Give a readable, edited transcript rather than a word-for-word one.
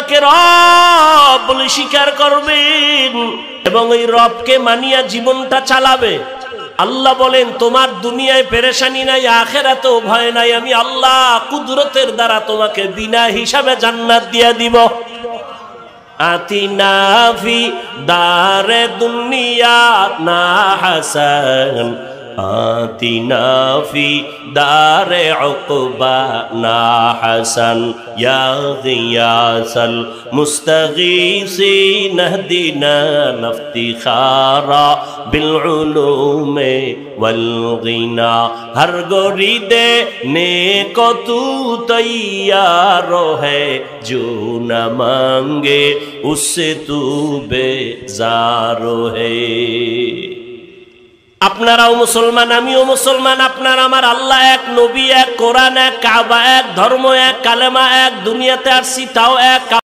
আমাকে রব বলে স্বীকার করবেন এবং এই রবকে মানিয়া জীবনটা চালাবে। আল্লাহ বলেন তোমার দুনিয়ায় পেরেশানি নাই, আখিরাতেও ভয় নাই, আমি আল্লাহ কুদরতের দ্বারা তোমাকে বিনা হিসাবে জান্নাত দিয়া দিব। আতিনা ফি দারে দুনিয়া না হাসান, আতিনা ফি দারে উকবা না হাসান, ইয়া গিয়াসাল মুস্তাগীসিন ইহদিনা লিফতিখারা বিল উলুমে ওয়াল গিনা। হর গরিদে নেको तू तैयार है, जो न मांगे उससे तू बेजार है। আপনারাও মুসলমান, আমিও মুসলমান, আপনার আমার আল্লাহ এক, নবী এক, কোরআন এক, কাবা এক, ধর্ম এক, কালেমা এক, দুনিয়াতে আসছি তাও এক।